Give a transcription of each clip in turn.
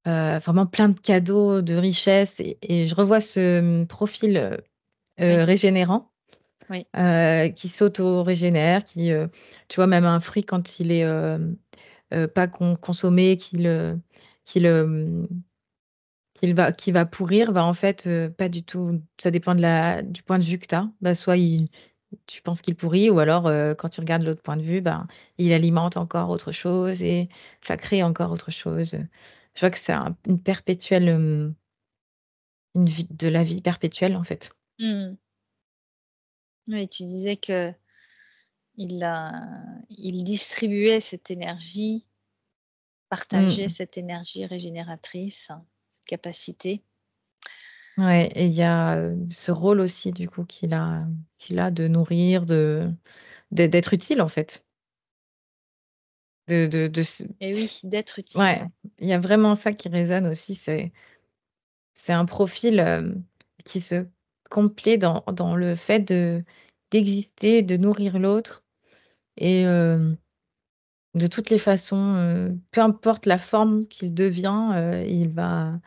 vraiment plein de cadeaux, de richesses et je revois ce, profil, Oui, régénérant, oui. qui s'auto-régénère, qui, tu vois, même un fruit quand il est, pas consommé, qui va pourrir, bah, en fait, pas du tout. Ça dépend du point de vue que tu as. Bah, soit tu penses qu'il pourrit ou alors, quand tu regardes l'autre point de vue, ben, il alimente encore autre chose et ça crée encore autre chose. Je vois que c'est une perpétuelle, une vie de la vie perpétuelle, en fait. Mmh. Oui, tu disais que il distribuait cette énergie, partageait Mmh. cette énergie régénératrice, cette capacité. Ouais et il y a, ce rôle aussi du coup qu'il a de nourrir, d'être utile, en fait. De s Et oui, d'être utile, Ouais, ouais. il y a vraiment ça qui résonne aussi, c'est un profil, qui se complaît dans le fait d'exister, de nourrir l'autre et de toutes les façons, peu importe la forme qu'il devient, il va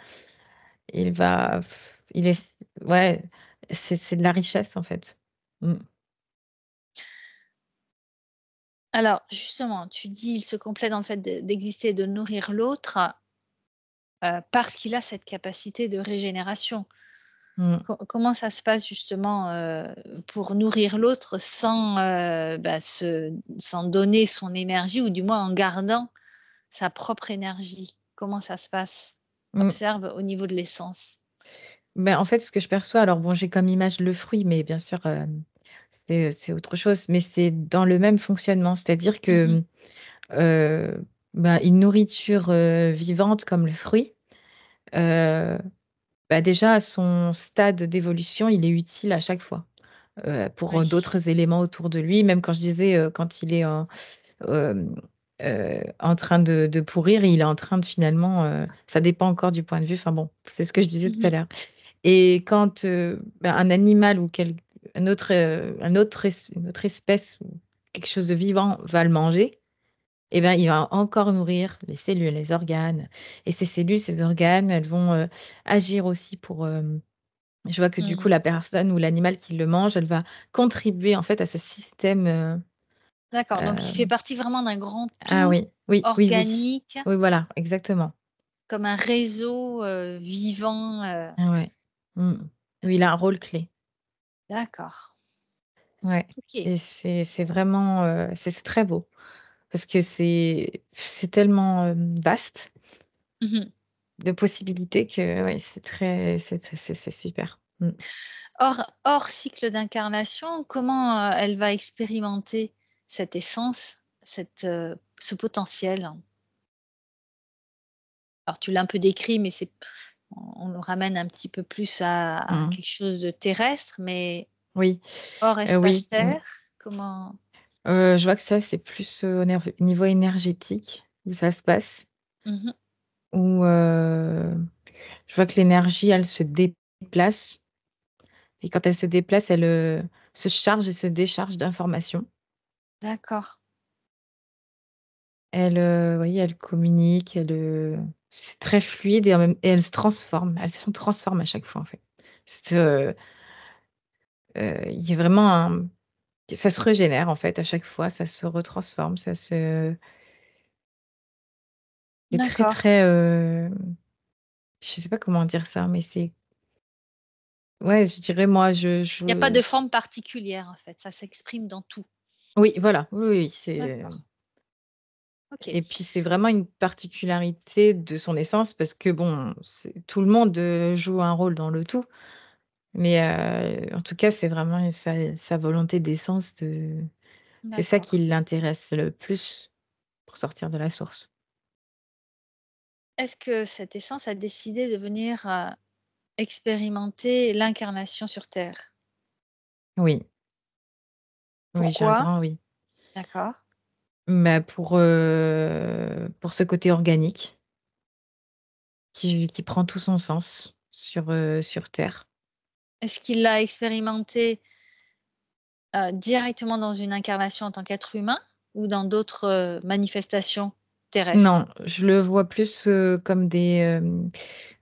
il est ouais, c'est de la richesse, en fait. Mmh. Alors justement, tu dis: «Il se complaît dans le fait d'exister et de nourrir l'autre», parce qu'il a cette capacité de régénération. Mmh. Comment ça se passe justement, pour nourrir l'autre sans, sans donner son énergie ou du moins en gardant sa propre énergie? Comment ça se passe? Mmh. Observe au niveau de l'essence. Ben, en fait, ce que je perçois alors bon, j'ai comme image le fruit, mais bien sûr, c'est autre chose, mais c'est dans le même fonctionnement. C'est-à-dire Mmh. que, bah, une nourriture, vivante comme le fruit, heu, bah, déjà à son stade d'évolution, il est utile à chaque fois, pour, Oui. d'autres éléments autour de lui. Même quand je disais, quand il est en train de pourrir, il est en train de finalement, ça dépend encore du point de vue, enfin bon, c'est ce que je disais tout à Mmh. l'heure. Et quand, bah, un animal ou une autre espèce ou quelque chose de vivant va le manger et ben, il va encore nourrir les cellules, les organes et ces cellules, ces organes, elles vont, agir aussi pour, je vois que du coup Mmh. la personne ou l'animal qui le mange, elle va contribuer en fait à ce système, D'accord, donc il fait heu partie vraiment d'un grand ah tout oui, oui, oui, oui. organique, Oui, voilà, exactement. comme un réseau, vivant, Ah ouais. Mmh. Oui, il a un rôle clé. d'accord. Ouais OK. et c'est vraiment, c'est très beau parce que c'est tellement, vaste Mmh. de possibilités que ouais, c'est super. Mmh. Hors cycle d'incarnation, comment, elle va expérimenter cette essence, ce potentiel? Alors tu l'as un peu décrit, mais on le ramène un petit peu plus à Mmh. quelque chose de terrestre, mais Oui, hors oui, mmh. espace-terre, comment? Je vois que ça, c'est plus, au niveau énergétique où ça se passe, Mmh mh. où, je vois que l'énergie, elle se déplace et quand elle se déplace, elle, se charge et se décharge d'informations. D'accord. Elle, oui, elle communique, c'est très fluide et elle se transforme. Elle se transforme à chaque fois, en fait. C'est, il y a vraiment ça se régénère, en fait, à chaque fois, ça se retransforme, c'est très, D'accord. très, je sais pas comment dire ça, mais ouais, je dirais moi, Il y a pas de forme particulière, en fait, ça s'exprime dans tout. oui, voilà, oui, oui, c'est D'accord. OK. et puis c'est vraiment une particularité de son essence parce que bon, tout le monde, joue un rôle dans le tout. Mais en tout cas, c'est vraiment sa volonté d'essence c'est ça qui D'accord. l'intéresse le plus pour sortir de la source. Est-ce que cette essence a décidé de venir, expérimenter l'incarnation sur terre? Oui, oui, j'ai un Pourquoi? grand oui. D'accord. Bah, pour ce côté organique qui prend tout son sens sur terre. Est-ce qu'il l'a expérimenté, directement dans une incarnation en tant qu'être humain ou dans d'autres, manifestations terrestre. Non, je le vois plus, comme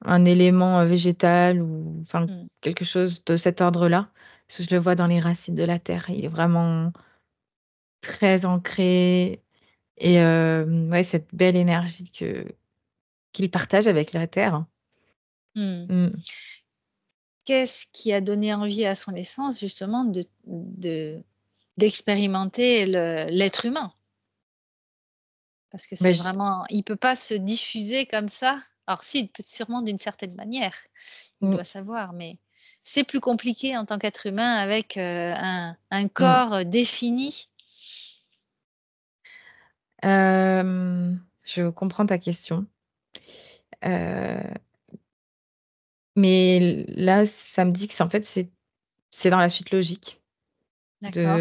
un élément, végétal ou enfin Mmh. quelque chose de cet ordre-là. Parce que je le vois dans les racines de la terre. Il est vraiment très ancré et ouais, cette belle énergie qu'il partage avec la terre. Mmh. Mmh. Qu'est-ce qui a donné envie à son essence justement d'expérimenter l'être humain? Parce que c'est Bah, je vraiment il peut pas se diffuser comme ça. Alors si, il peut sûrement d'une certaine manière, il mmh, doit savoir, mais c'est plus compliqué en tant qu'être humain avec, un mmh. corps défini. Je comprends ta question. Heu, mais là, ça me dit que c'est dans la suite logique D'accord.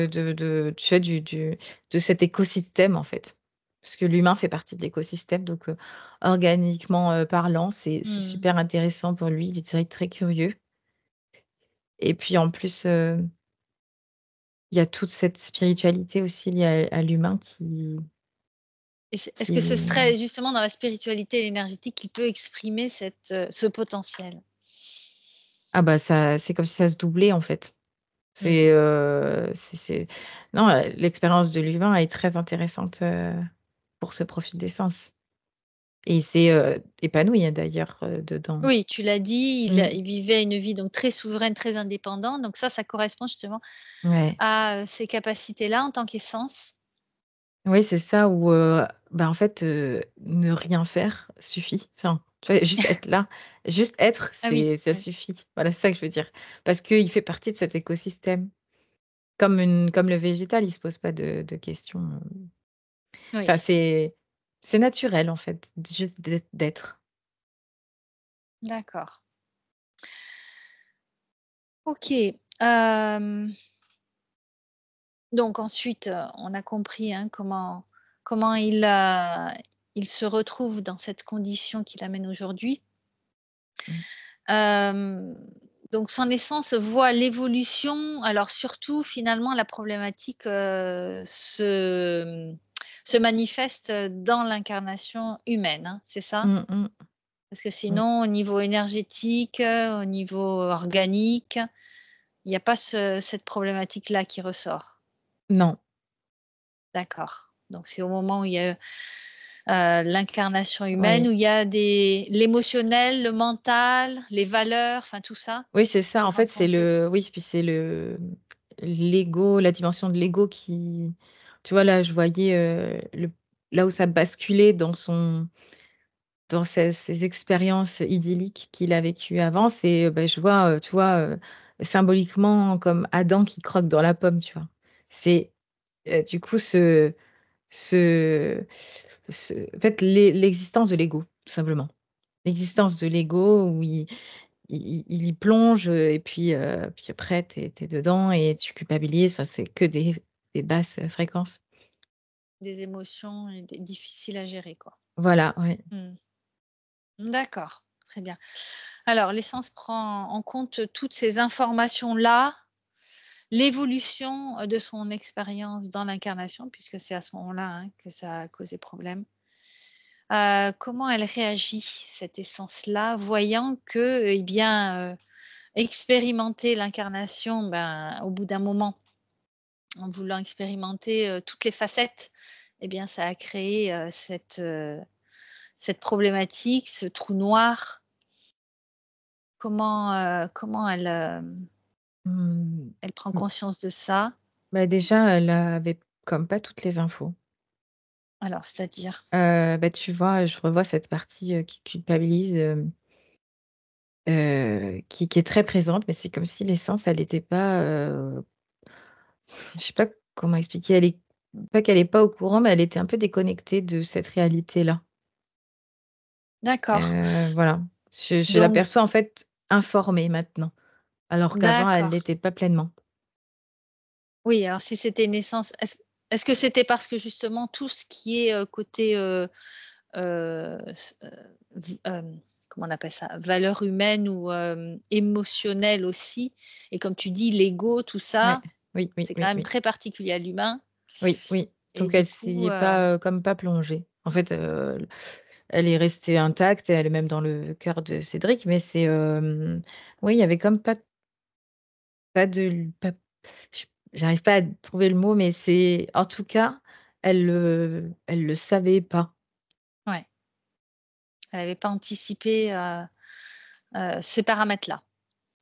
tu sais, de cet écosystème, en fait. Parce que l'humain fait partie de l'écosystème, donc organiquement, parlant, c'est Mmh. super intéressant pour lui. Il est très, très curieux et puis, en plus, il y a toute cette spiritualité aussi liée à l'humain Et est-ce que ce qui serait justement dans la spiritualité et l'énergétique qu'il peut exprimer ce potentiel? ah bah, ça c'est comme si ça se doublait, en fait. Mmh. C'est non, l'expérience de l'humain est très intéressante, pour ce profil d'essence et il s'est, épanoui, hein, d'ailleurs, dedans. Oui, tu l'as dit, Mmh. il vivait une vie donc très souveraine, très indépendante, donc ça correspond justement Ouais. à, ces capacités-là en tant qu'essence? Oui, c'est ça où, bah, en fait, ne rien faire suffit. Enfin, tu vois, juste être là, juste être, Ah oui, ça oui, suffit. Voilà, c'est ça que je veux dire. Parce qu'il fait partie de cet écosystème. Comme le végétal, il se pose pas de questions, oui, enfin, c'est naturel, en fait, juste d'être. d'accord. OK, hem, donc ensuite, on a compris, hein, comment il se retrouve dans cette condition qui l'amène aujourd'hui. Mmh. Hem, donc son essence voit l'évolution, alors surtout finalement la problématique, se manifeste, dans l'incarnation humaine, hein, c'est ça? Mmh mh. Parce que Mmh. sinon au niveau énergétique, au niveau organique, il n'y a pas cette problématique-là qui ressort? Non. D'accord. Donc c'est au moment où il y a, l'incarnation humaine, Oui. où il y a l'émotionnel, le mental, les valeurs, enfin tout ça, Oui, c'est ça. qui En fait, rentre en c'est jeu? le oui, puis c'est l'ego, la dimension de l'ego qui tu vois, là, je voyais, là où ça basculait dans ses expériences idylliques qu'il a vécues avant, c'est, bah, je vois, tu vois, symboliquement comme Adam qui croque dans la pomme, tu vois? C'est, du coup, ce en fait, l'existence de l'ego, tout simplement. L'existence de l'ego où il y plonge, et puis après tu es dedans et tu culpabilises, enfin, c'est que des basses, fréquences. Des émotions et des difficiles à gérer, quoi. Voilà, ouais. Mmh. D'accord, très bien. Alors l'essence prend en compte toutes ces informations-là, l'évolution, de son expérience dans l'incarnation, puisque c'est à ce moment-là, hein, que ça a causé problème. Comment elle réagit, cette essence-là, voyant que, eh bien, expérimenter l'incarnation, ben, au bout d'un moment, en voulant expérimenter, toutes les facettes, eh bien, ça a créé, cette problématique, ce trou noir. Comment Mmh. elle prend Mmh. conscience de ça? Bah, déjà, elle avait comme pas toutes les infos. Alors, c'est-à-dire? Bah, tu vois, je revois cette partie, qui culpabilise, qui est très présente, mais c'est comme si l'essence, elle était pas, je sais pas comment expliquer. Elle est pas qu'elle est pas au courant, mais elle était un peu déconnectée de cette réalité-là. D'accord. Voilà. Je Donc l'aperçois, en fait, informée maintenant, alors qu'avant elle d'accord. l'était pas pleinement. Oui, alors si c'était une essence, est-ce que c'était parce que justement tout ce qui est, côté, s comment on appelle ça? Valeurs humaines ou, émotionnelles aussi et comme tu dis l'ego, tout Ouais. ça, Oui, oui, c'est quand oui, même oui. très particulier à l'humain Oui, oui. et Donc du elle coup, s'y est pas, comme pas plongée. En fait, elle est restée intacte et elle est même dans le cœur de Cédric, mais oui, il y avait comme pas de l pas j j'arrive pas à trouver le mot, mais c'est en tout cas, elle le savait pas. Ouais, elle avait pas anticipé, ces paramètres-là.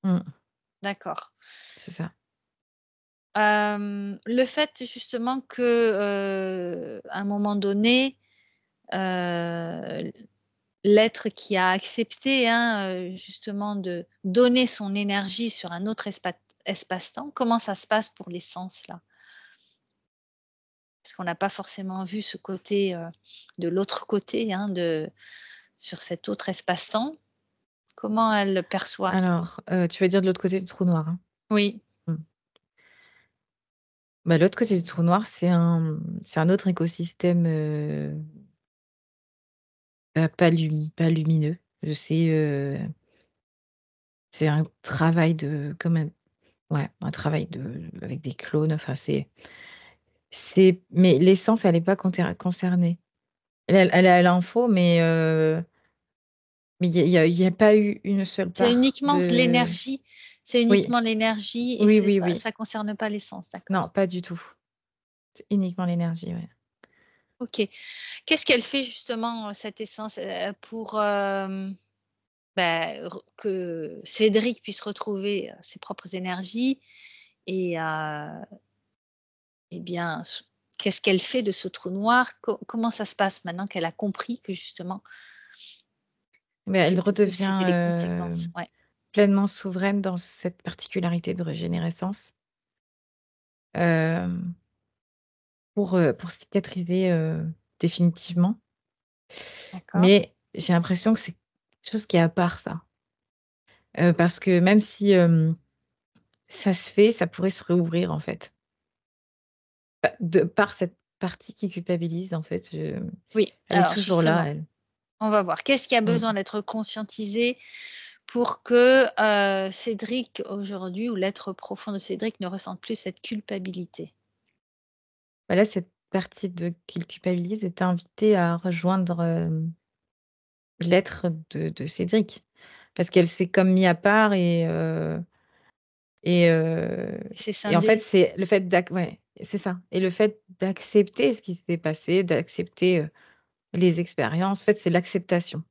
Mmh, D'accord. c'est ça. Le fait justement que, à un moment donné, heu, l'être qui a accepté, hein, justement de donner son énergie sur un autre espace-temps, comment ça se passe pour les sens là? Parce qu'on n'a pas forcément vu ce côté, de l'autre côté, hein, sur cet autre espace-temps. Comment elle le perçoit? Alors, tu veux dire de l'autre côté du trou noir, hein? Oui, Mmh. Bah, l'autre côté du trou noir, c'est un autre écosystème, pas lumineux. C'est un travail de comme un travail avec des clones, enfin mais l'essence, elle est pas concernée. Elle a l'info, mais il y a pas eu une seule c'est part uniquement de l'énergie, c'est oui, uniquement l'énergie et oui, c'est oui, pas oui. ça concerne pas l'essence, Non, d'accord. pas du tout. C'est uniquement l'énergie, ouais. OK. Qu'est-ce qu'elle fait justement, cette essence, pour, que Cédric puisse retrouver, ses propres énergies et et bien, qu'est-ce qu'elle fait de ce trou noir? Comment ça se passe maintenant qu'elle a compris que justement Mais elle c'était redevient, les conséquences? Ouais, pleinement souveraine dans cette particularité de régénérescence, hem, pour cicatriser, définitivement. d'accord. Mais j'ai l'impression que c'est quelque chose qui est à part ça. Parce que même si, ça se fait, ça pourrait se réouvrir, en fait. De par cette partie qui culpabilise, en fait, Oui, elle est alors toujours là, justement, elle. on va voir. Qu'est-ce qui a Mmh. besoin d'être conscientisé pour que, Cédric aujourd'hui ou l'être profond de Cédric ne ressente plus cette culpabilité? Bah, là, cette partie de qui le culpabilise est invitée à rejoindre, l'être de Cédric. Parce qu'elle s'est comme mis à part et heu C'est et en fait, scindé? c'est le fait ouais, c'est ça et le fait d'accepter ce qui s'est passé, d'accepter, les expériences, en fait, c'est l'acceptation.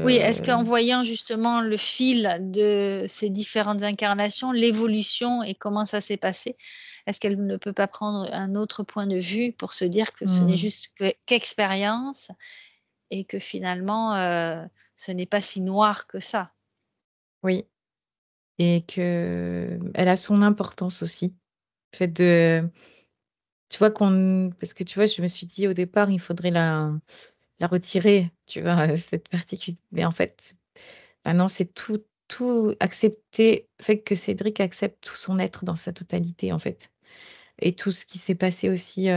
Oui, est-ce Le qu'en voyant justement le fil de ces différentes incarnations, l'évolution et comment ça s'est passé, est-ce qu'elle ne peut pas prendre un autre point de vue pour se dire que ce n'est mmh, juste qu'expérience et que finalement, ce n'est pas si noir que ça? oui et qu'elle a son importance aussi. Le fait de tu vois parce que tu vois, je me suis dit au départ, il faudrait la retirer, tu vois, cette particule mais en fait, bah, non, c'est tout accepter, fait que Cédric accepte tout son être dans sa totalité, en fait et tout ce qui s'est passé aussi,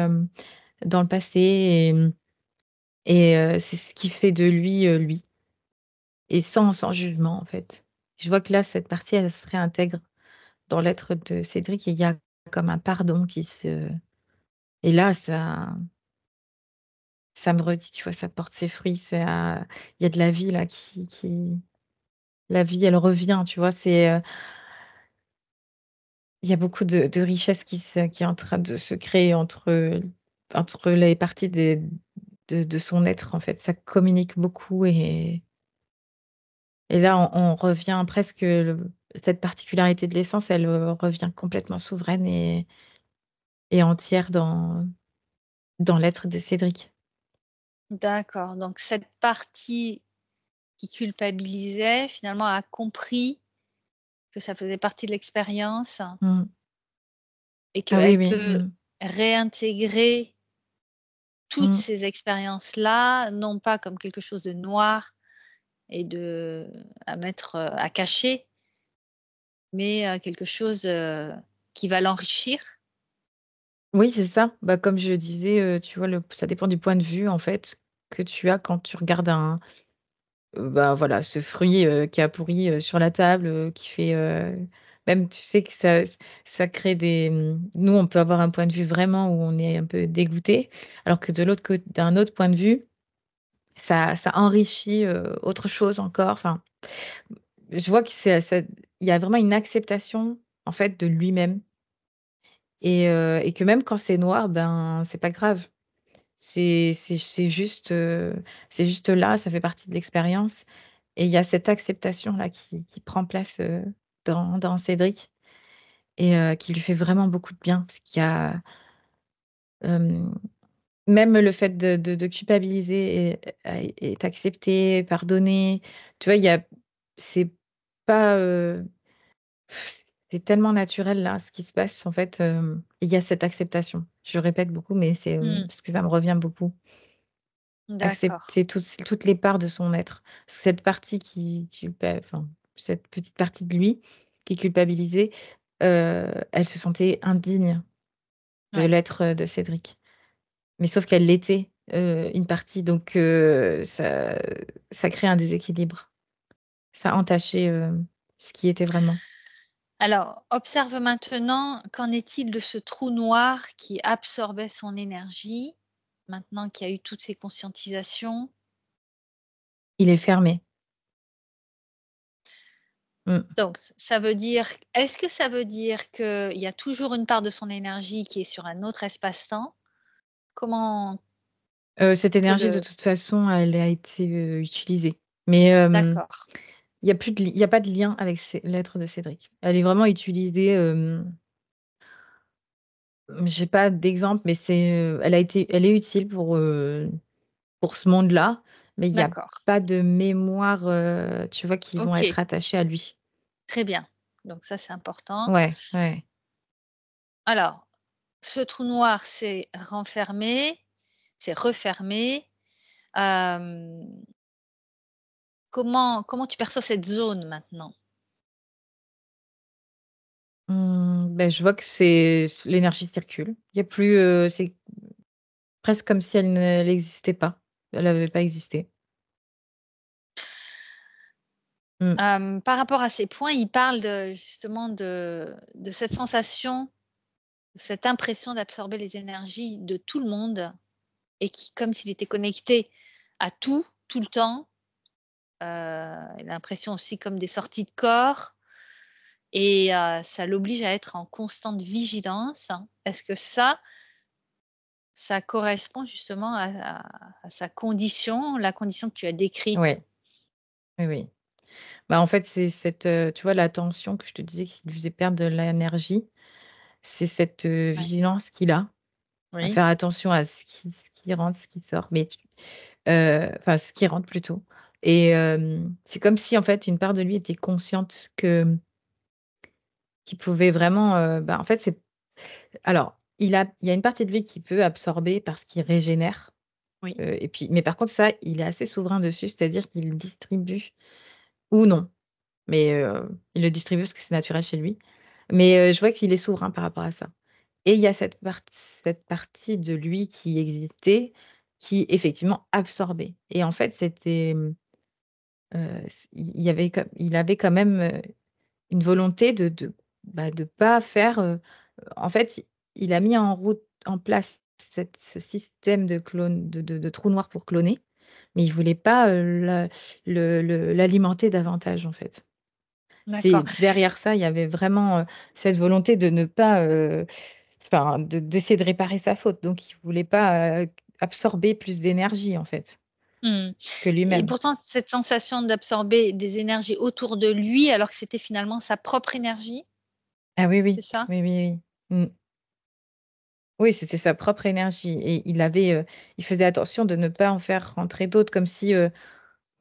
dans le passé c'est ce qui fait de lui, lui et sans jugement, en fait. Je vois que là, cette partie, elle se réintègre dans l'être de Cédric et il y a comme un pardon qui se et là, ça me redit, tu vois, ça porte ses fruits, il y a de la vie là la vie, elle revient, tu vois? Il y a beaucoup de richesse qui est en train de se créer entre les parties de son être, en fait. Ça communique beaucoup et là, on revient presque cette particularité de l'essence, elle, revient complètement souveraine et entière dans l'être de Cédric. D'accord, donc cette partie qui culpabilisait, finalement a compris que ça faisait partie de l'expérience Mmh. et Ah oui, qu'elle oui. peut Mmh. réintégrer toutes Mmh. ces expériences-là, non pas comme quelque chose de noir et à mettre, à cacher, mais quelque chose, qui va l'enrichir. Oui, c'est ça. Bah, comme je disais, tu vois, ça dépend du point de vue, en fait, que tu as quand tu regardes bah, voilà, ce fruit, qui a pourri, sur la table, qui fait, Même, tu sais que ça crée nous, on peut avoir un point de vue vraiment où on est un peu dégoûté, alors que de l'autre côté, d'un autre point de vue, ça enrichit, autre chose encore. Enfin, je vois que il y a vraiment une acceptation, en fait, de lui-même et que même quand c'est noir, ben, c'est pas grave. C'est juste là, ça fait partie de l'expérience et il y a cette acceptation-là qui prend place, dans Cédric et qui lui fait vraiment beaucoup de bien. Ce qui a, hem, même le fait de culpabiliser est accepté, pardonné. Tu vois, c'est pas, c'est tellement naturel là, ce qui se passe en fait, il y a cette acceptation. Je répète beaucoup, mais c'est, Mmh. parce que ça me revient beaucoup. D'accord. Accepter toutes les parts de son être. Cette partie enfin, cette petite partie de lui qui est culpabilisée, elle se sentait indigne de Ouais. l'être, de Cédric. Mais sauf qu'elle l'était, une partie donc ça crée un déséquilibre. Ça entachait, ce qui était vraiment. Alors, observe maintenant, qu'en est-il de ce trou noir qui absorbait son énergie, maintenant qu'il y a eu toutes ces conscientisations? Il est fermé. Mmh. Donc ça veut dire est-ce que ça veut dire qu'il y a toujours une part de son énergie qui est sur un autre espace-temps? Comment Cette tu peux énergie de le toute façon, elle a été, utilisée. Mais, d'accord, il y a pas de lien avec l'être de Cédric. Elle est vraiment utilisée, j'ai pas d'exemple, mais elle est utile pour ce monde-là, mais il y a d'accord. pas de mémoire, tu vois, qui vont OK, être attachées à lui. très bien. Donc ça, c'est important. Ouais, ouais. Alors, ce trou noir s'est refermé. Hem, comment tu perçois cette zone maintenant? Je vois que l'énergie circule. Il y a plus, c'est presque comme si elle n'existait pas. Elle avait pas existé. Mmh. Par rapport à ces points, il parle justement de cette sensation, cette impression d'absorber les énergies de tout le monde et qui comme s'il était connecté à tout, tout le temps. Il a l'impression aussi comme des sorties de corps et ça l'oblige à être en constante vigilance. Est-ce que ça correspond justement à sa condition, la condition que tu as décrite? Ouais. Oui, oui. Bah, en fait, c'est tu vois, la tension que je te disais qui lui faisait perdre de l'énergie, c'est cette, Ouais. vigilance qu'il a, à Oui, faire attention à ce qui rentre, ce qui sort, mais enfin, ce qui rentre plutôt c'est comme si, en fait, une part de lui était consciente qu'il pouvait vraiment, bah, en fait, alors, il y a une partie de lui qui peut absorber parce qu'il régénère, oui, et puis mais par contre ça, il est assez souverain dessus, c'est-à-dire qu'il distribue ou non, mais il le distribue parce que c'est naturel chez lui. Mais je vois qu'il est souverain par rapport à ça et il y a cette partie de lui qui existait, qui effectivement absorbait et en fait, il avait quand même, une volonté de pas faire, en fait, il a mis en place ce système de clone de trou noir pour cloner, mais il voulait pas, l'alimenter davantage, en fait. d'accord. C'est derrière ça, il y avait vraiment, cette volonté de ne pas, enfin, d'essayer de réparer sa faute, donc il voulait pas, absorber plus d'énergie, en fait, Mmh que et lui-même. pourtant cette sensation d'absorber des énergies autour de lui, alors que c'était finalement sa propre énergie, Ah oui, c'est oui. ça? Oui, oui, oui. Mmh. Oui, c'était sa propre énergie et il faisait attention de ne pas en faire rentrer d'autres comme si,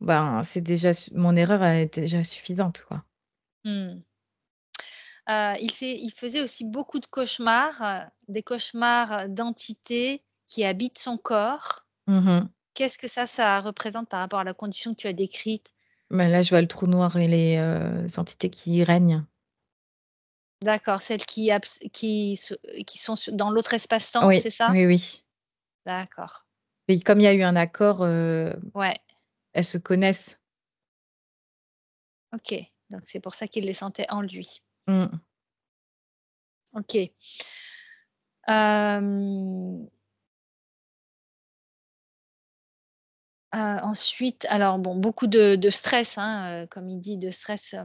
ben, c'est déjà mon erreur elle est déjà suffisante, quoi. Mmh. Il faisait aussi beaucoup de cauchemars, des cauchemars, d'entités qui habitent son corps. Mmh mh. Qu'est-ce que ça représente par rapport à la condition que tu as décrite? Bah, là, je vois le trou noir et les, entités qui y règnent. D'accord, celles qui sont dans l'autre espace-temps, Oui, c'est ça? oui, oui D'accord. et comme il y a eu un accord, Ouais, elles se connaissent. OK. Donc c'est pour ça qu'il les sentait en lui. Mmh. OK. Hem, ensuite, alors bon, beaucoup de stress, hein, comme il dit, de stress,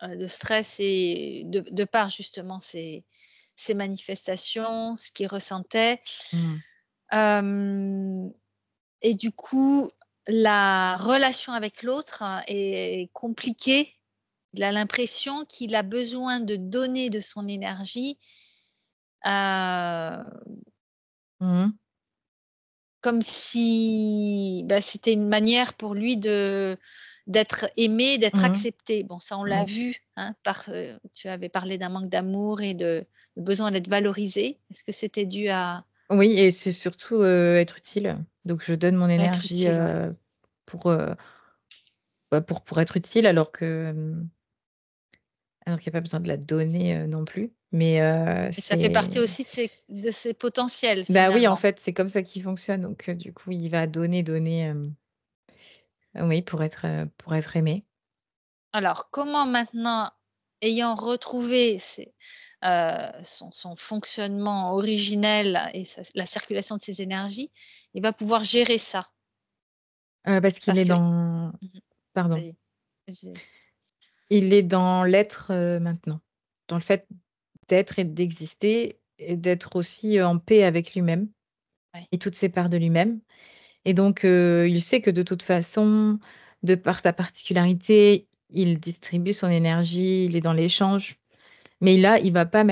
de stress et de par justement ces manifestations, ce qu'il ressentait. Mmh. Hem et du coup, la relation avec l'autre est compliquée. Il a l'impression qu'il a besoin de donner de son énergie, heu, Mmh. comme si, bah, c'était une manière pour lui d'être aimé, d'être Mmh. accepté. Bon, ça, on l'a Oui. vu, hein, tu avais parlé d'un manque d'amour et de besoin d'être valorisé. Est-ce que c'était dû à Oui et c'est surtout, être utile. Donc je donne mon être énergie, utile? Ouais. pour, pour être utile alors qu'il y a pas besoin de la donner, non plus. Mais, Et ça fait partie c'est aussi de ses potentiels, bah, oui, en finalement. fait, c'est comme ça qu'il fonctionne. Donc, du coup, il va donner, donner, oui, pour être aimé. Alors, comment maintenant, ayant retrouvé son fonctionnement originel et la circulation de ses énergies, il va pouvoir gérer ça? Parce qu'il Parce est que dans mmh pardon. vas-y, vas-y. Il est dans l'être, maintenant. Dans le fait d'être et d'exister et d'être aussi, en paix avec lui-même Ouais. et toutes ses parts de lui-même. Et donc, il sait que de toute façon, de par sa particularité, il distribue son énergie, il est dans l'échange. Mais là, il va pas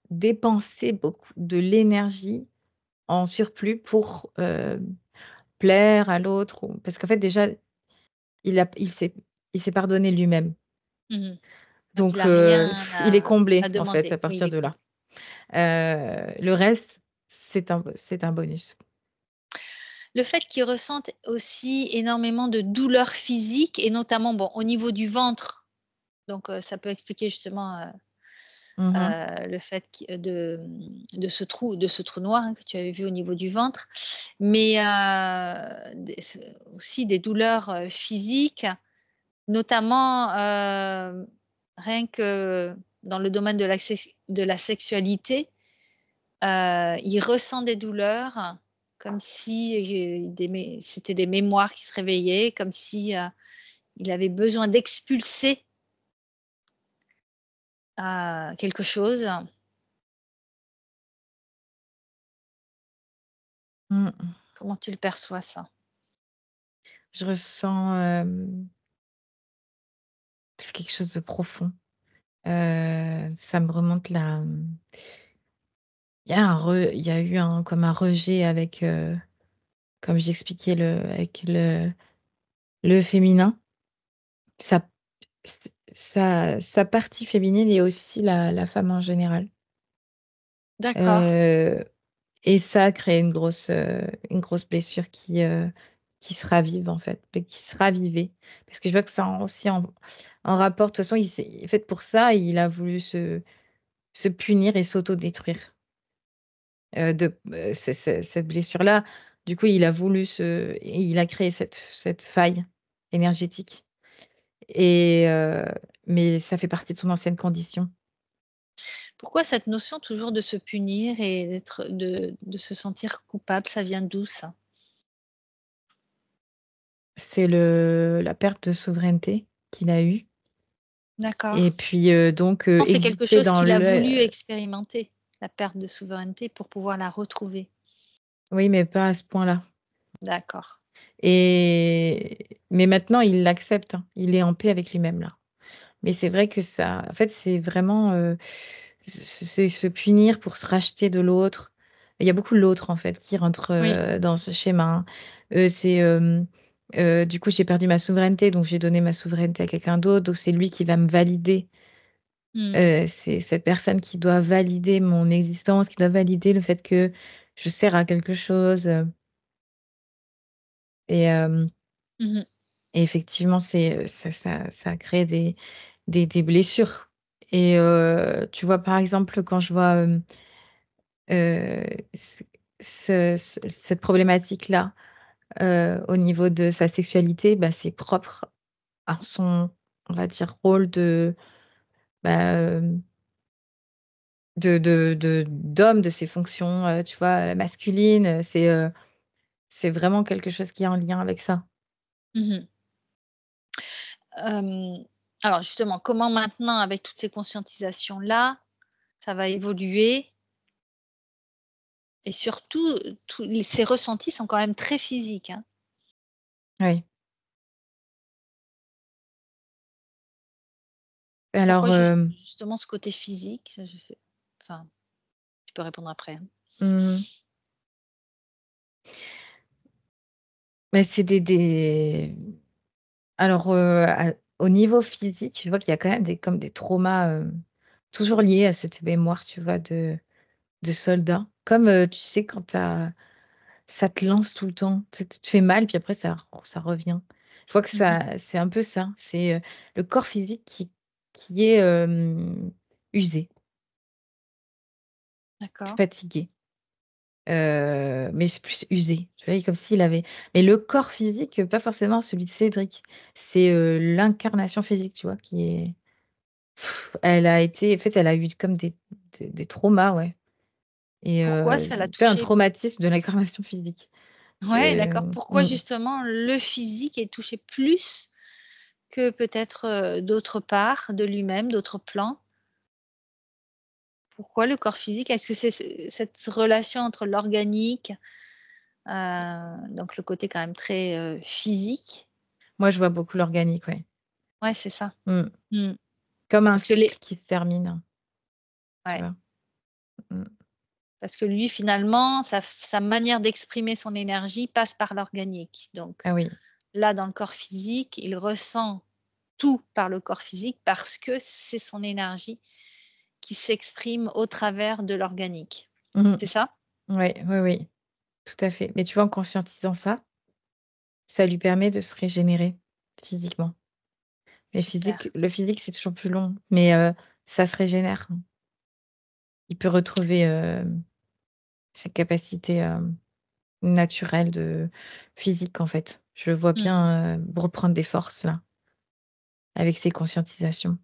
dépenser beaucoup de l'énergie en surplus pour, plaire à l'autre ou parce qu'en fait déjà, il a il s'est pardonné lui-même. Mmh. Donc il Donc, a rien il est à comblé en fait à demander. Oui, il partir est de là. comblé. Le reste, c'est un bonus. Le fait qu'il ressente aussi énormément de douleurs physiques et notamment, bon, au niveau du ventre, donc ça peut expliquer justement, Mmh mh. le fait de ce trou noir, hein, que tu avais vu au niveau du ventre. Mais aussi des douleurs, physiques, notamment, rien que dans le domaine de la sexualité, il ressent des douleurs comme si, c'était des mémoires qui se réveillaient, comme si, il avait besoin d'expulser, quelque chose. Mmh. Comment tu le perçois ça? Je ressens, c'est quelque chose de profond. Ça me remonte là, il y a eu un comme un rejet avec, comme j'expliquais avec le féminin. Sa sa partie féminine et aussi la femme en général. D'accord. Heu et ça a créé une grosse blessure qui se ravive en fait, mais qui se ravivait. Parce que je vois que ça a aussi en rapport de toute façon, il s'est en fait, pour ça, il a voulu se punir et s'autodétruire. Cette blessure-là, du coup, il a voulu et il a créé cette faille énergétique et mais ça fait partie de son ancienne condition. Pourquoi cette notion toujours de se punir et de se sentir coupable, ça vient d'où ça? C'est la perte de souveraineté qu'il a eue et D'accord. puis, donc, Non, c'est quelque exister chose dans qu'il a le voulu expérimenter, la perte de souveraineté pour pouvoir la retrouver. oui, mais pas à ce point-là D'accord. et mais maintenant il l'accepte, hein. Il est en paix avec lui-même là. Mais c'est vrai que ça en fait, c'est vraiment, c'est se punir pour se racheter de l'autre. Il y a beaucoup l'autre, en fait, qui rentre, Oui. dans ce schéma. C'est, du coup, j'ai perdu ma souveraineté, donc j'ai donné ma souveraineté à quelqu'un d'autre, donc c'est lui qui va me valider. Mmh. C'est cette personne qui doit valider mon existence, qui doit valider le fait que je sers à quelque chose, et Mmh mh. et effectivement, ça a créé des blessures et tu vois, par exemple, quand je vois, c cette problématique-là, au niveau de sa sexualité, bah, c'est propre à son on va dire, rôle bah, d'homme, de ses fonctions, tu vois, masculines, c'est vraiment quelque chose qui est en lien avec ça. Mmh. Hem, alors justement, comment maintenant avec toutes ces conscientisations-là, ça va évoluer et surtout, tous les ces ressentis sont quand même très physiques, hein? Oui. Alors, Pourquoi justement ce côté physique? Je sais enfin, tu peux répondre après, hein. mmh, bah, c'est alors, au niveau physique, je vois qu'il y a quand même des traumas, toujours liés à cette mémoire, tu vois, de soldats. Comme, tu sais, quand ça te lance tout le temps, tu te fais mal, puis après ça revient. Je vois que Mmh. c'est un peu ça, c'est, le corps physique qui est, usé, D'accord. fatigué, mais c'est plus usé, tu vois? Comme s'il avait mais le corps physique, pas forcément celui de Cédric. C'est, l'incarnation physique, tu vois, qui est elle a été en fait, elle a eu comme des traumas, ouais et Pourquoi ça l'a fait un touché? traumatisme de l'incarnation physique. Ouais, d'accord. Pourquoi Mmh. justement le physique est touché plus que peut-être, d'autres parts de lui-même, d'autres plans? Pourquoi le corps physique? Est-ce que c'est cette relation entre l'organique, donc le côté quand même très, physique? Moi, je vois beaucoup l'organique, ouais. Ouais, c'est ça. Mmh. Mmh. Comme un Parce que les cycle qui se termine, tu ouais, vois? Mmh. parce que lui finalement sa manière d'exprimer son énergie passe par l'organique. Donc Ah oui. là, dans le corps physique, il ressent tout par le corps physique parce que c'est son énergie qui s'exprime au travers de l'organique. Mmh. C'est ça? Ouais, oui, oui, tout à fait. Mais tu vois, en conscientisant ça, ça lui permet de se régénérer physiquement. Super. Le physique, c'est toujours plus long, mais ça se régénère. Il peut retrouver, ses capacités, naturelles de physique, en fait. Je le vois Mmh. bien, reprendre des forces là, avec ses conscientisations.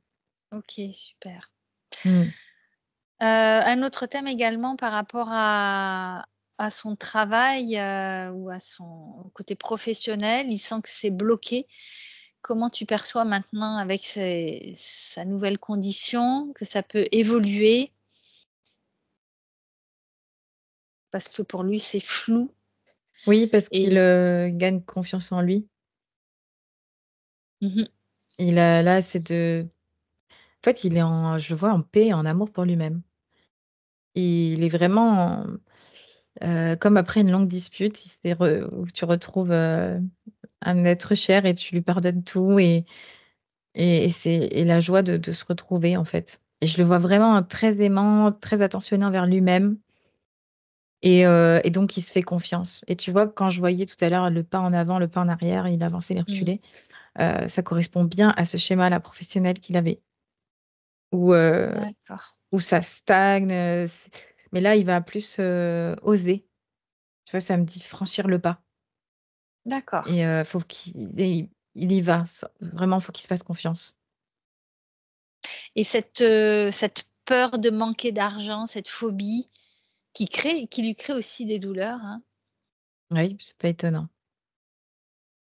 OK, super. Mmh. Un autre thème également par rapport à son travail, ou à son côté professionnel, il sent que c'est bloqué. Comment tu perçois maintenant avec sa nouvelle condition que ça peut évoluer? Parce que pour lui, c'est flou Oui, parce qu'il, et gagne confiance en lui. mmh mh. Il a là, c'est de en fait, il est en je le vois en paix, en amour pour lui-même. Il est vraiment, comme après une longue dispute, il s'est re où tu retrouves, un être cher et tu lui pardonnes tout et c'est et la joie de se retrouver, en fait. Et je le vois vraiment très aimant, très attentionné envers lui-même et donc il se fait confiance. Et tu vois, quand je voyais tout à l'heure le pas en avant, le pas en arrière, il avançait, il Mmh. reculait, ça correspond bien à ce schéma-là professionnel qu'il avait où, D'accord, où ça stagne, mais là, il va plus, oser. Tu vois, ça me dit franchir le pas d'accord. et faut qu'il y va, ça vraiment, faut qu'il se fasse confiance. Et cette peur de manquer d'argent, cette phobie qui lui crée aussi des douleurs, hein. Oui, c'est pas étonnant.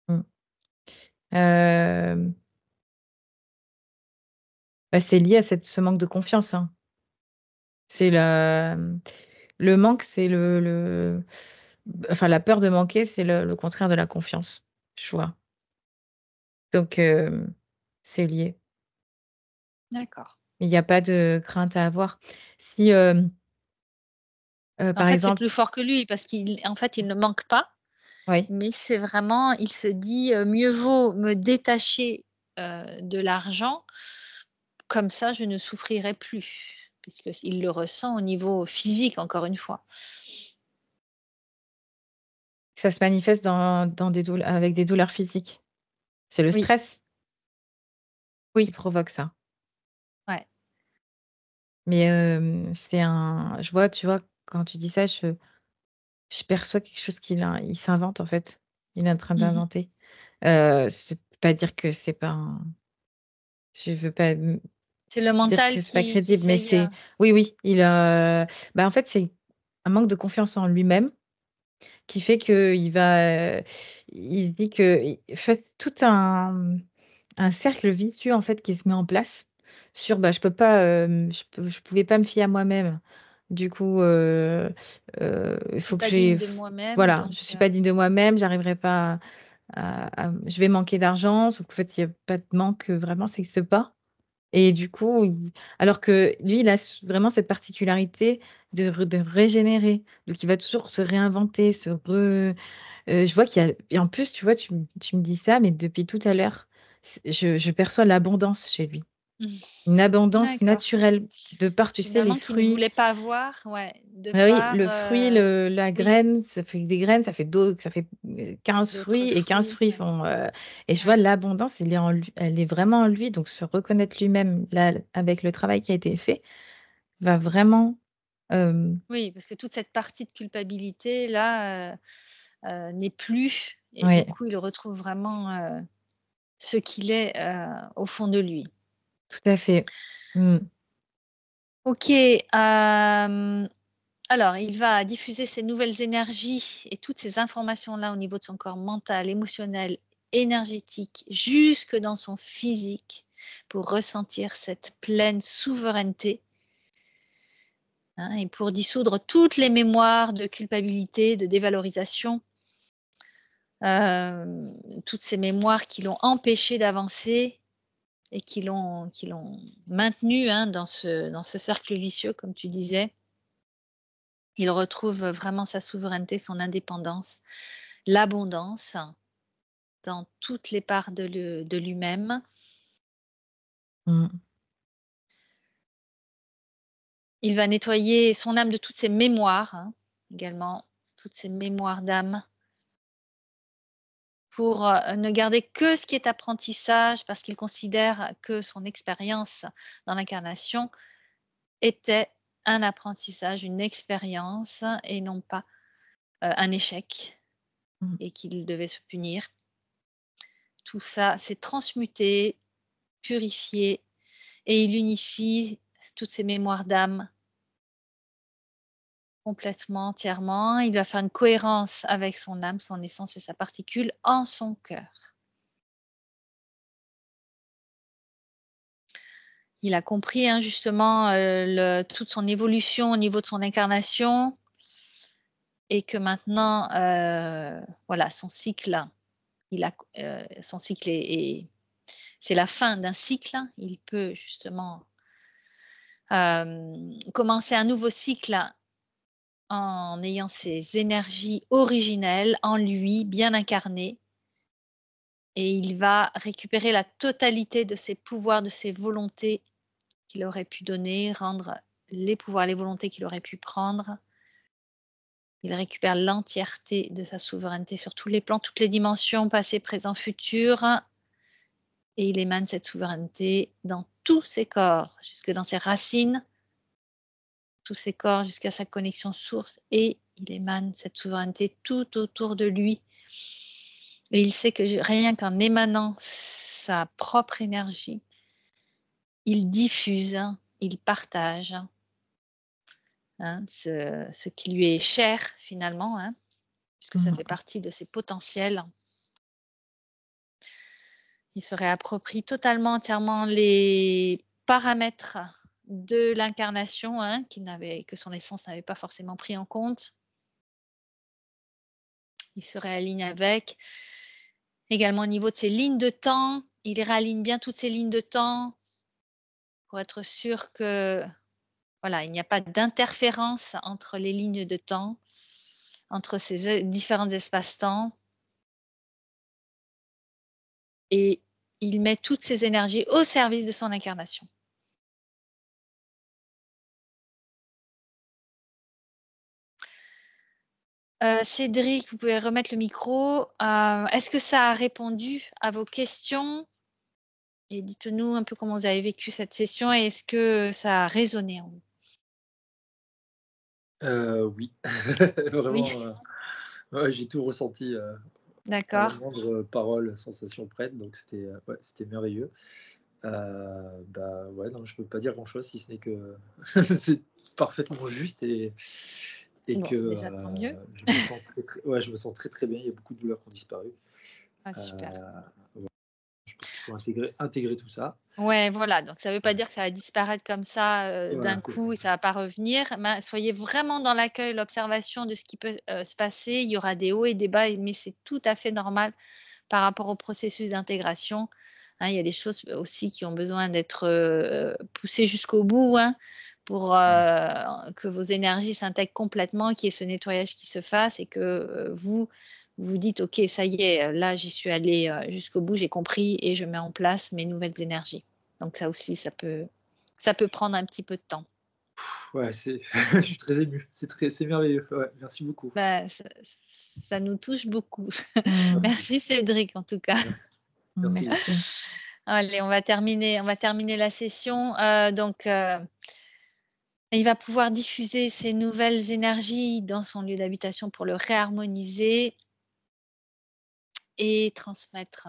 Mmh. Hem, bah, c'est lié à ce manque de confiance, hein. C'est le manque, c'est enfin, la peur de manquer, c'est le contraire de la confiance, tu vois? Donc c'est lié. D'accord. Il y a pas de crainte à avoir. Si, En par fait, c'est exemple plus fort que lui parce qu'en fait, il ne manque pas, oui, mais c'est vraiment il se dit, «Mieux vaut me détacher, de l'argent, comme ça je ne souffrirai plus». Puisque il le ressent au niveau physique, encore une fois. ça se manifeste dans des douleurs avec des douleurs physiques. C'est le Oui, stress qui oui, provoque ça. ouais. Mais c'est un je vois, tu vois, quand tu dis ça, je perçois quelque chose il s'invente, en fait. Il est en train Mmh mh. d'inventer. C'est pas dire que c'est pas un Je veux pas C'est le dire mental que c'est pas qui crédible, mais essaye. c'est oui, oui, en fait, c'est un manque de confiance en lui-même qui fait qu'il va, il dit que il fait tout un cercle vicieux, en fait, qui se met en place sur, bah, je peux pas, je pouvais pas me fier à moi-même. Du coup, il Je suis faut que pas digne j'ai de moi-même, voilà, donc je suis pas digne de moi-même, j'arriverai pas je vais manquer d'argent, sauf qu'en fait, il y a pas de manque, vraiment, ça existe pas. Et du coup, alors que lui, il a vraiment cette particularité de régénérer. Donc il va toujours se réinventer, je vois qu'il y a et en plus, tu vois, tu me dis ça, mais depuis tout à l'heure, je perçois l'abondance chez lui. Une abondance d'accord. naturelle de par, tu sais, les Finalement, qui ne fruits. voulait pas voir, ouais, de Ah oui, par, le fruit, la oui, graine, ça fait des graines, ça fait, 15 d'autres fruits et 15 fruits, fruits ouais, font, et je vois ouais. l'abondance, elle est vraiment en lui, donc se reconnaître lui-même, là, avec le travail qui a été fait, va vraiment, hem Oui, parce que toute cette partie de culpabilité là, n'est plus et du ouais, coup, il retrouve vraiment, ce qu'il est, au fond de lui. tout à fait. Mmh. OK, alors il va diffuser ces nouvelles énergies et toutes ces informations-là au niveau de son corps mental, émotionnel, énergétique, jusque dans son physique pour ressentir cette pleine souveraineté, hein, et pour dissoudre toutes les mémoires de culpabilité, de dévalorisation, hem, toutes ces mémoires qui l'ont empêché d'avancer et qui l'ont maintenu, hein, dans ce cercle vicieux comme tu disais. Il retrouve vraiment sa souveraineté, son indépendance, l'abondance dans toutes les parts de lui-même. Mmh. Il va nettoyer son âme de toutes ses mémoires, hein, également, toutes ses mémoires d'âme pour, ne garder que ce qui est apprentissage parce qu'il considère que son expérience dans l'incarnation était un apprentissage, une expérience et non pas, un échec Mmh. et qu'il devait se punir. Tout ça, c'est transmuté, purifié et il unifie toutes ces mémoires d'âme complètement, entièrement. Il va faire une cohérence avec son âme, son essence et sa particule en son cœur. Il a compris, hein, justement, toute son évolution au niveau de son incarnation et que maintenant, voilà, son cycle, son cycle c'est la fin d'un cycle. Il peut justement, commencer un nouveau cycle en ayant ses énergies originelles en lui, bien incarnées, et il va récupérer la totalité de ses pouvoirs, de ses volontés qu'il aurait pu donner, rendre les pouvoirs, les volontés qu'il aurait pu prendre. Il récupère l'entièreté de sa souveraineté sur tous les plans, toutes les dimensions, passé, présent, futur, et il émane cette souveraineté dans tous ses corps, jusque dans ses racines, tous ses corps jusqu'à sa connexion source, et il émane cette souveraineté tout autour de lui. Et il sait que rien qu'en émanant sa propre énergie, il diffuse, il partage, hein, ce qui lui est cher finalement, hein, puisque ça fait Mmh. partie de ses potentiels. Il se réapproprie totalement, entièrement les paramètres de l'incarnation, hein, que son essence n'avait pas forcément pris en compte. Il se réaligne avec. Également au niveau de ses lignes de temps, il réaligne bien toutes ses lignes de temps pour être sûr que, voilà, il n'y a pas d'interférence entre les lignes de temps, entre ces différents espaces-temps, et il met toutes ses énergies au service de son incarnation. Cédric, vous pouvez remettre le micro. Est-ce que ça a répondu à vos questions? Et dites-nous un peu comment vous avez vécu cette session et est-ce que ça a résonné en vous? Oui, Oui, vraiment, ouais, j'ai tout ressenti, à la d'accord. moindre parole, sensation prête, donc c'était, ouais, c'était merveilleux. Ouais, non, je peux pas dire grand-chose si ce n'est que c'est parfaitement juste et Bon, que, déjà, tant mieux. je me sens je me sens très, très bien. Il y a beaucoup de douleurs qui ont disparu. Ah, Heu, super. voilà, je pense qu'il faut intégrer tout ça. Ouais, voilà, donc ça ne veut pas dire que ça va disparaître comme ça, Voilà, d'un c'est coup et ça va pas revenir. Mais soyez vraiment dans l'accueil, l'observation de ce qui peut, se passer. Il y aura des hauts et des bas mais c'est tout à fait normal par rapport au processus d'intégration. Hein, il y a des choses aussi qui ont besoin d'être, poussées jusqu'au bout, hein, pour, mmh. que vos énergies s'intègrent complètement, qu'il y ait ce nettoyage qui se fasse et que, vous vous dites: «OK, ça y est, là j'y suis allée, jusqu'au bout, j'ai compris et je mets en place mes nouvelles énergies». Donc ça aussi, ça peut prendre un petit peu de temps. Ouais, c'est je suis très ému. C'est merveilleux. Ouais, merci beaucoup. Bah, ça nous touche beaucoup. Mmh. Merci Cédric en tout cas. Merci, merci beaucoup. Merci. Allez, on va terminer la session, il va pouvoir diffuser ces nouvelles énergies dans son lieu d'habitation pour le réharmoniser et transmettre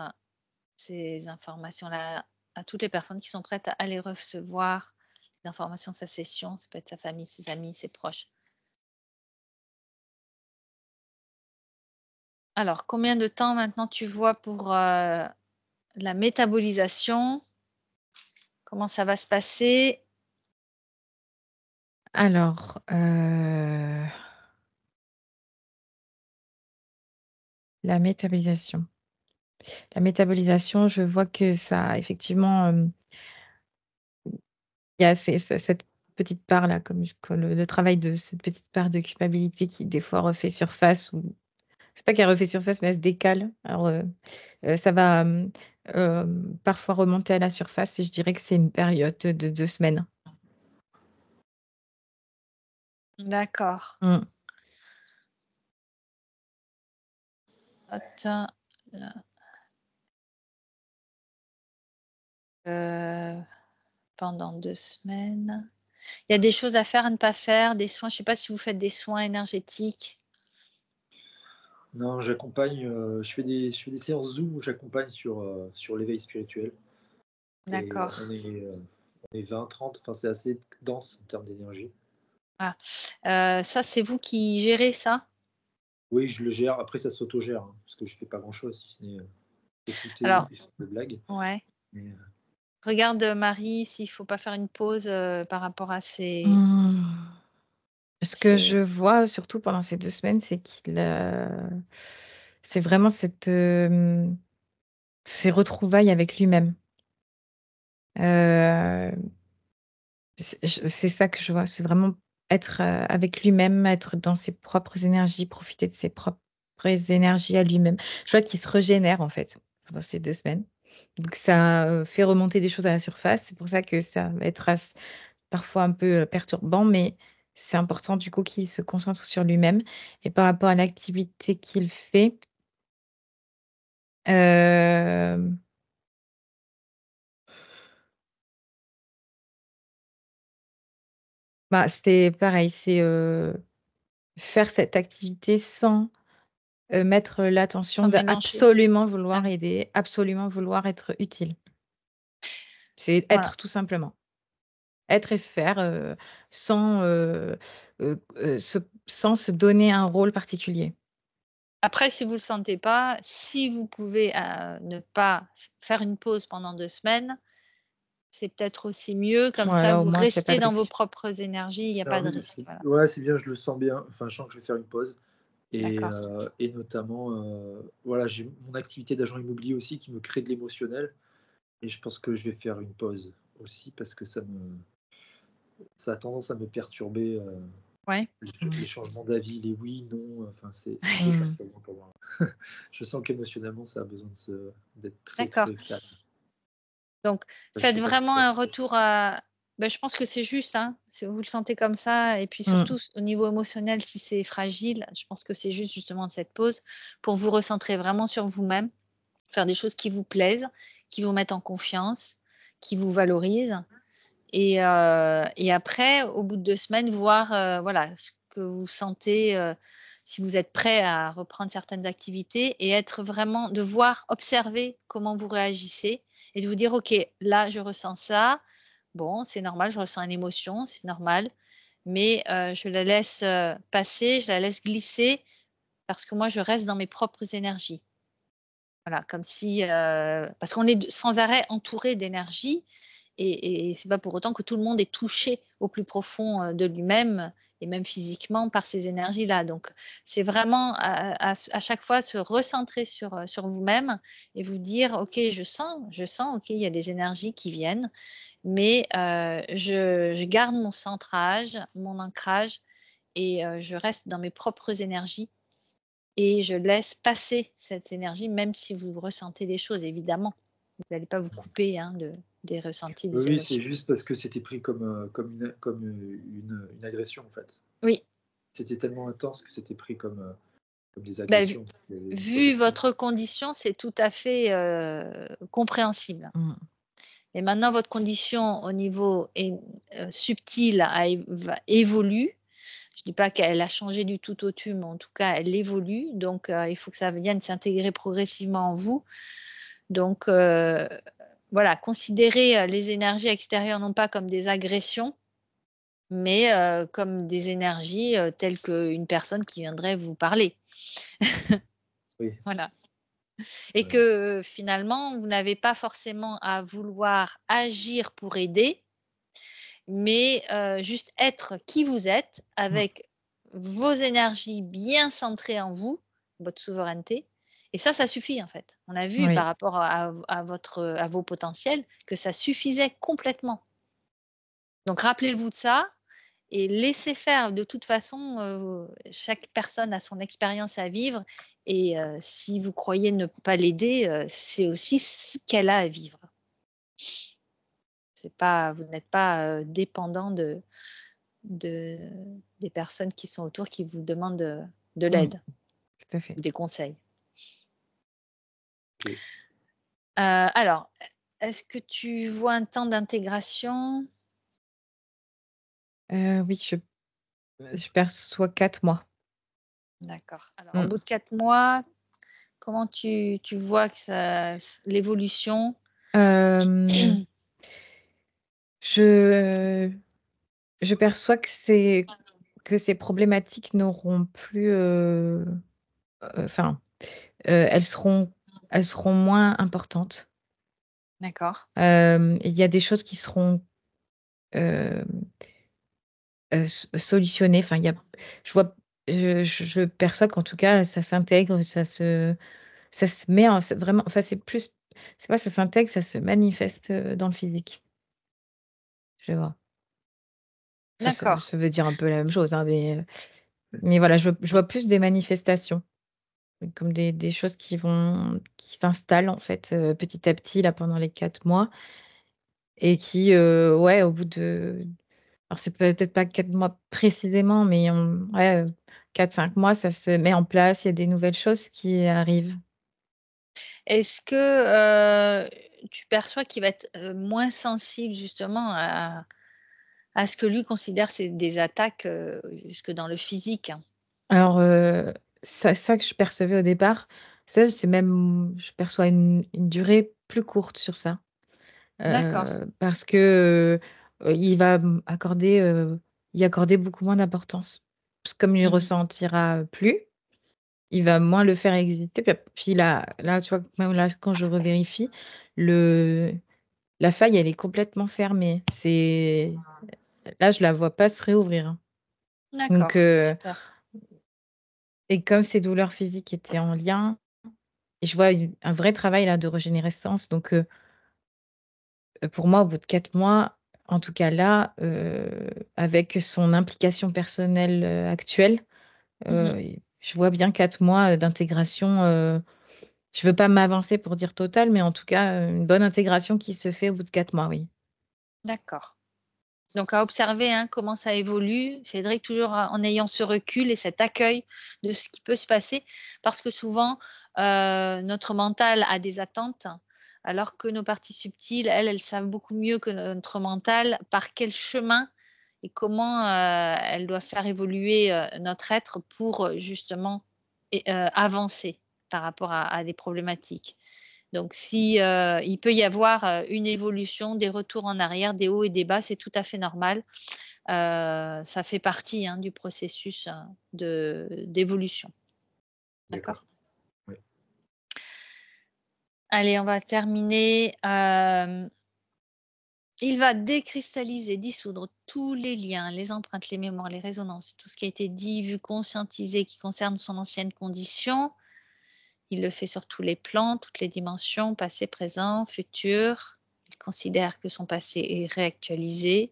ces informations-là à toutes les personnes qui sont prêtes à les recevoir, les informations de sa session. Ça peut être sa famille, ses amis, ses proches. Alors, combien de temps maintenant tu vois pour, la métabolisation? Comment ça va se passer? Alors, la métabolisation. La métabolisation, je vois que ça effectivement, il y a cette petite part-là, que le travail de cette petite part de culpabilité qui, des fois, refait surface ou c'est pas qu'elle refait surface, mais elle se décale. Alors, ça va, parfois remonter à la surface et je dirais que c'est une période de 2 semaines. D'accord. Mmh. Attends, pendant 2 semaines. Il y a des choses à faire, à ne pas faire, des soins, je ne sais pas si vous faites des soins énergétiques? Non, j'accompagne, je fais des séances Zoom où j'accompagne sur l'éveil spirituel et D'accord. on est 20-30, enfin, c'est assez dense en termes d'énergie. Ah, ça, c'est vous qui gérez ça? Oui, je le gère. Après, ça s'autogère, hein, parce que je fais pas grand-chose si ce n'est, écouter Alors et faire des blagues. ouais, Mais, regarde, Marie, s'il faut pas faire une pause, par rapport à ces Mmh. Ce que ces je vois surtout pendant ces 2 semaines, c'est vraiment ces retrouvailles avec lui-même. Heu, c'est ça que je vois, c'est vraiment être, avec lui-même, être dans ses propres énergies, profiter de ses propres énergies à lui-même. Je vois qu'il se régénère, en fait, pendant ces 2 semaines. Donc ça, fait remonter des choses à la surface. C'est pour ça que ça va être parfois un peu, perturbant, mais c'est important du coup qu'il se concentre sur lui-même et par rapport à l'activité qu'il fait, hem, bah, c'est pareil, c'est, faire cette activité sans, mettre l'attention sans mélanger. d'absolument Ah, vouloir aider, absolument vouloir être utile. C'est voilà. être tout simplement. Être et faire, sans se donner un rôle particulier. Après, si vous le sentez pas, si vous pouvez, ne pas faire une pause pendant 2 semaines, c'est peut-être aussi mieux, comme ça Voilà, au vous moins il y a pas restez de dans vos risque. propres énergies, il y a pas alors de oui, risque, voilà. c'est bien, je le sens bien. Enfin, je sens que je vais faire une pause D'accord. et notamment, voilà, j'ai mon activité d'agent immobilier aussi qui me crée de l'émotionnel et je pense que je vais faire une pause aussi parce que ça a tendance à me perturber, Ouais. les Mmh. changements d'avis, les oui, non, enfin, c'est trop Mmh. perturbant pour moi. Je sens qu'émotionnellement, ça a besoin d'être très, D'accord. très calme. Donc Je faites sais pas vraiment pourquoi. un retour à je pense que c'est juste, hein, si vous le sentez comme ça et puis surtout Mmh. au niveau émotionnel, si c'est fragile, je pense que c'est juste justement cette pause pour vous recentrer vraiment sur vous-même, faire des choses qui vous plaisent, qui vous mettent en confiance, qui vous valorisent et après au bout de 2 semaines voir, voilà, ce que vous sentez, si vous êtes prêt à reprendre certaines activités et être vraiment, de voir, observer comment vous réagissez et de vous dire, OK, là, je ressens ça. Bon, c'est normal, je ressens une émotion, c'est normal, mais je la laisse passer, je la laisse glisser parce que moi, je reste dans mes propres énergies. Voilà, comme si, parce qu'on est sans arrêt entouré d'énergie et c'est pas pour autant que tout le monde est touché au plus profond, de lui-même et même physiquement par ces énergies-là. Donc c'est vraiment à chaque fois se recentrer sur vous-même et vous dire: «OK, je sens, OK, il y a des énergies qui viennent, mais je garde mon centrage, mon ancrage et je reste dans mes propres énergies et je laisse passer cette énergie, même si vous ressentez des choses, évidemment. Vous n'allez pas vous couper, hein, des ressentis, Oui, des oui, c'est émotions. juste parce que c'était pris comme une agression, en fait. Oui, C'était tellement intense que c'était pris comme des bah, agressions. Il y avait une vu protection. votre condition, c'est tout à fait, compréhensible. Mmh. Et maintenant votre condition au niveau subtil évolue. Je dis pas qu'elle a changé du tout au tout, mais en tout cas elle évolue, donc il faut que ça vienne s'intégrer progressivement en vous. Donc voilà, considérez, les énergies extérieures non pas comme des agressions, mais comme des énergies, telles qu'une personne qui viendrait vous parler. Oui, Voilà, et ouais. que finalement, vous n'avez pas forcément à vouloir agir pour aider, mais juste être qui vous êtes Mmh. avec vos énergies bien centrées en vous, votre souveraineté, et ça suffit en fait. On a vu par Oui. rapport à vos potentiels que ça suffisait complètement. Donc rappelez-vous de ça et laissez faire. De toute façon, chaque personne a son expérience à vivre et si vous croyez ne pas l'aider, c'est aussi ce qu'elle a à vivre. C'est pas, vous n'êtes pas, dépendant de des personnes qui sont autour qui vous demandent de Mmh. l'aide Tout à fait. ou des conseils. OK. Alors, est-ce que tu vois un temps d'intégration? Oui, je perçois 4 mois. D'accord. Alors, au Mmh. bout de 4 mois, comment tu vois que l'évolution? Hem, je je perçois que ces problématiques n'auront plus, enfin, elles seront moins importantes. D'accord. Il y a des choses qui seront, hem, solutionnées. Enfin, il y a je vois je perçois qu'en tout cas, ça s'intègre, ça se met en c'est vraiment enfin, c'est pas ça s'intègre, ça se manifeste, dans le physique. Je vois. Enfin, ça D'accord. ça veut dire un peu la même chose, hein, mais voilà, je vois plus des manifestations, comme des choses qui s'installent en fait, petit à petit là pendant les 4 mois et qui, ouais, au bout de alors c'est peut-être pas 4 mois précisément, mais ouais, 4-5 mois, ça se met en place, il y a des nouvelles choses qui arrivent. Est-ce que, tu perçois qu'il va être, moins sensible justement à ce que lui considère c'est des attaques, jusque dans le physique? Alors, ça que je percevais au départ, ça c'est même je perçois une durée plus courte sur ça, D'accord. parce que, il va y accorder beaucoup moins d'importance. Parce que comme il Mmh. ressentira plus, il va moins le faire exister. Puis là, tu vois, même là, quand je revérifie, le la faille, elle est complètement fermée. Là, je la vois pas se réouvrir, hein. Donc, D'accord, super. et comme ces douleurs physiques étaient en lien et je vois un vrai travail là de régénérescence donc, pour moi, au bout de 4 mois, en tout cas là, avec son implication personnelle, actuelle, Mmh. je vois bien 4 mois, d'intégration, je veux pas m'avancer pour dire totale, mais en tout cas, une bonne intégration qui se fait au bout de 4 mois, oui. D'accord. Donc à observer, hein, comment ça évolue. Cédric, toujours en ayant ce recul et cet accueil de ce qui peut se passer. Parce que souvent, notre mental a des attentes, alors que nos parties subtiles, elles savent beaucoup mieux que notre mental par quel chemin et comment elle doit faire évoluer notre être pour justement avancer par rapport à des problématiques. Donc si il peut y avoir une évolution, des retours en arrière, des hauts et des bas, c'est tout à fait normal. Ça fait partie du processus d'évolution. D'accord? Oui. Allez, on va terminer. Il va décristalliser, dissoudre tous les liens, les empreintes, les mémoires, les résonances, tout ce qui a été dit, vu, conscientisé qui concerne son ancienne condition. Il le fait sur tous les plans, toutes les dimensions, passé, présent, futur. Il considère que son passé est réactualisé.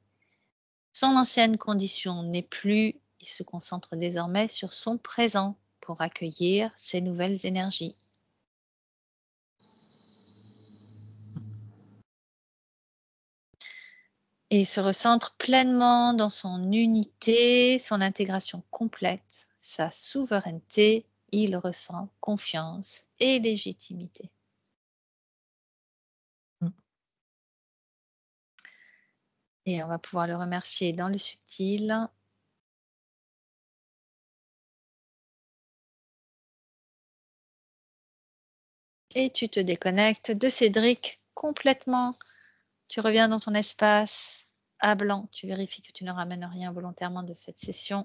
Son ancienne condition n'est plus. Il se concentre désormais sur son présent pour accueillir ces nouvelles énergies. Et il se recentre pleinement dans son unité, son intégration complète, sa souveraineté. Il ressent confiance et légitimité. Mm. Et on va pouvoir le remercier dans le subtil. Et tu te déconnectes de Cédric complètement. Tu reviens dans ton espace à blanc. Tu vérifies que tu ne ramènes rien volontairement de cette session.